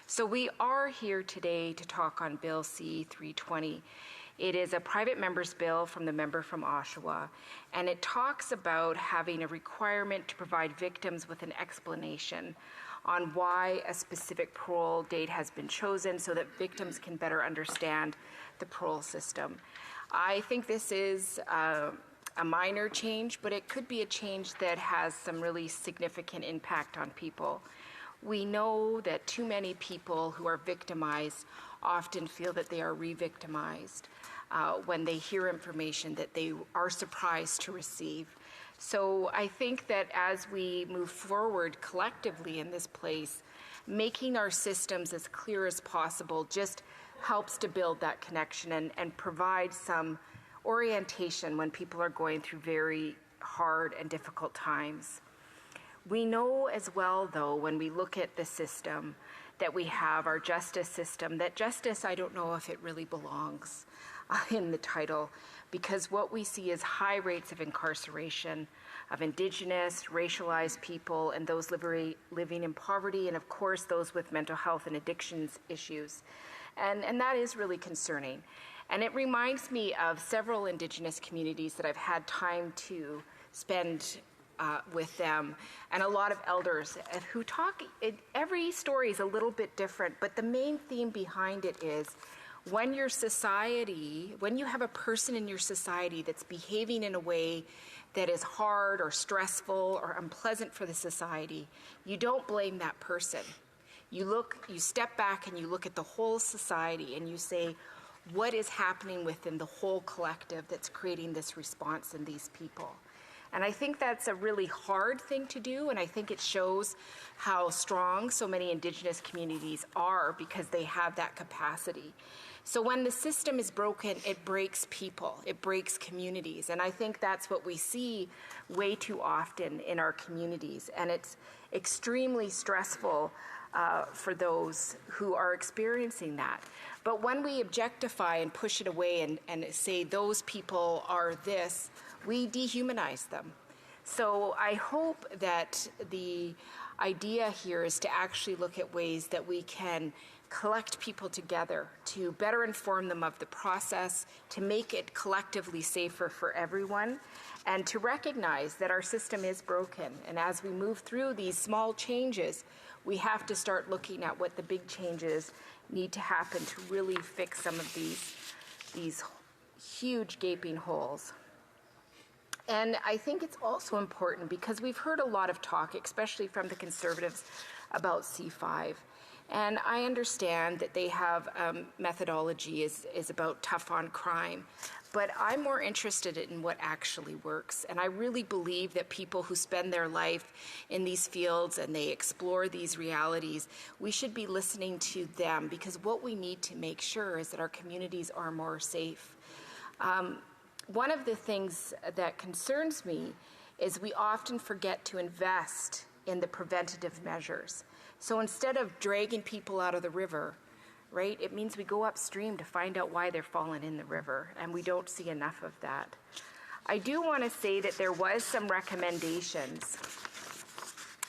So we are here today to talk on Bill C-320. It is a private member's bill from the member from Oshawa, and it talks about having a requirement to provide victims with an explanation on why a specific parole date has been chosen so that victims can better understand the parole system. I think this is a minor change, but it could be a change that has some really significant impact on people. We know that too many people who are victimized often feel that they are re-victimized when they hear information that they are surprised to receive. So I think that as we move forward collectively in this place, making our systems as clear as possible just helps to build that connection and provide some orientation when people are going through very hard and difficult times. We know as well, though, when we look at the system that we have, our justice system, that justice, I don't know if it really belongs in the title, because what we see is high rates of incarceration of indigenous, racialized people, and those living in poverty, and of course those with mental health and addictions issues. And that is really concerning. And it reminds me of several indigenous communities that I've had time to spend with them, and a lot of elders who talk. Every story is a little bit different, but the main theme behind it is when your society, when you have a person in your society that's behaving in a way that is hard or stressful or unpleasant for the society, you don't blame that person. You step back and you look at the whole society and you say, what is happening within the whole collective that's creating this response in these people? And I think that's a really hard thing to do, and I think it shows how strong so many Indigenous communities are because they have that capacity. So when the system is broken, it breaks people, it breaks communities, and I think that's what we see way too often in our communities, and it's extremely stressful for those who are experiencing that. But when we objectify and push it away and say those people are this, we dehumanize them. So I hope that the idea here is to actually look at ways that we can collect people together to better inform them of the process, to make it collectively safer for everyone, and to recognize that our system is broken. And as we move through these small changes, we have to start looking at what the big changes need to happen to really fix some of these huge gaping holes. And I think it's also important because we've heard a lot of talk, especially from the Conservatives, about C5. And I understand that they have methodology is about tough on crime, but I'm more interested in what actually works. And I really believe that people who spend their life in these fields and they explore these realities, we should be listening to them, because what we need to make sure is that our communities are more safe. One of the things that concerns me is we often forget to invest in the preventative measures. So instead of dragging people out of the river, right, it means we go upstream to find out why they're falling in the river, and we don't see enough of that. I do want to say that there was some recommendations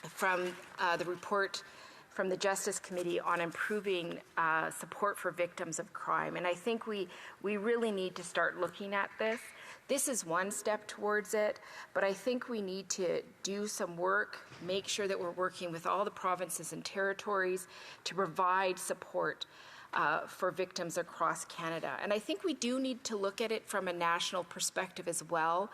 from the report from the Justice Committee on improving support for victims of crime. And I think we really need to start looking at this. This is one step towards it, but I think we need to do some work, make sure that we're working with all the provinces and territories to provide support for victims across Canada. And I think we do need to look at it from a national perspective as well.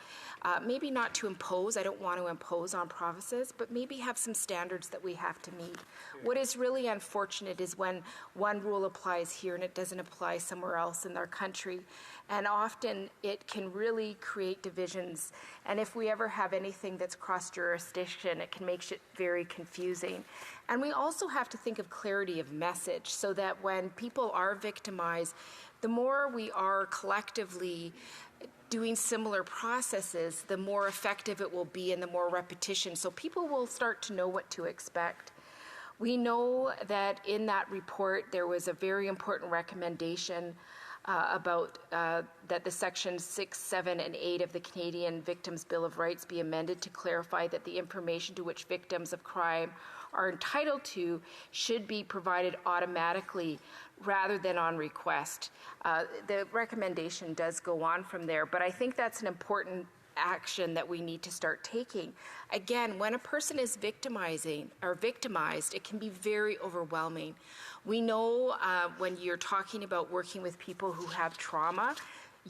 Maybe not to impose, I don't want to impose on provinces, but maybe have some standards that we have to meet. What is really unfortunate is when one rule applies here and it doesn't apply somewhere else in our country. And often it can really create divisions. And if we ever have anything that's cross-jurisdiction, it can make it very confusing. And we also have to think of clarity of message so that when people are victimized, the more we are collectively doing similar processes, the more effective it will be and the more repetition. So people will start to know what to expect. We know that in that report there was a very important recommendation about that the sections 6, 7, and 8 of the Canadian Victims' Bill of Rights be amended to clarify that the information to which victims of crime are entitled to should be provided automatically rather than on request. The recommendation does go on from there, but I think that's an important action that we need to start taking. Again, when a person is victimized, it can be very overwhelming. We know when you're talking about working with people who have trauma,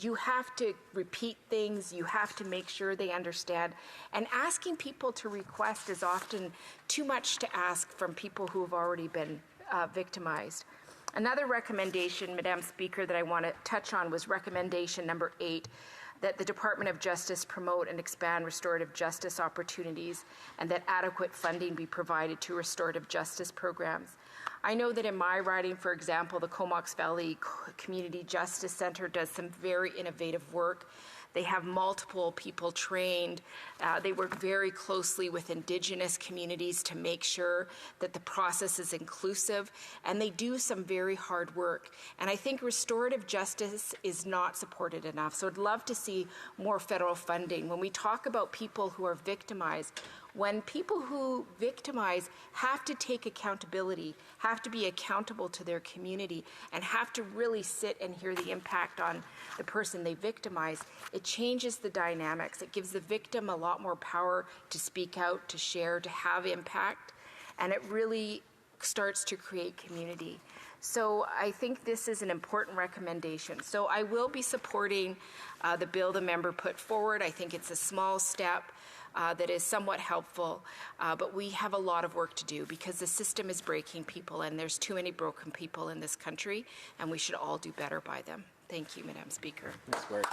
you have to repeat things, you have to make sure they understand, and asking people to request is often too much to ask from people who have already been victimized. Another recommendation, Madam Speaker, that I want to touch on was recommendation number 8, that the Department of Justice promote and expand restorative justice opportunities and that adequate funding be provided to restorative justice programs. I know that in my riding, for example, the Comox Valley Community Justice Center does some very innovative work. They have multiple people trained. They work very closely with indigenous communities to make sure that the process is inclusive, and they do some very hard work. And I think restorative justice is not supported enough, so I'd love to see more federal funding. When we talk about people who are victimized, when people who victimize have to take accountability, have to be accountable to their community, and have to really sit and hear the impact on the person they victimize, it changes the dynamics. It gives the victim a lot more power to speak out, to share, to have impact, and it really starts to create community. So I think this is an important recommendation. So I will be supporting the bill the member put forward. I think it's a small step that is somewhat helpful, but we have a lot of work to do because the system is breaking people, and there's too many broken people in this country, and we should all do better by them. Thank you, Madam Speaker. That's great.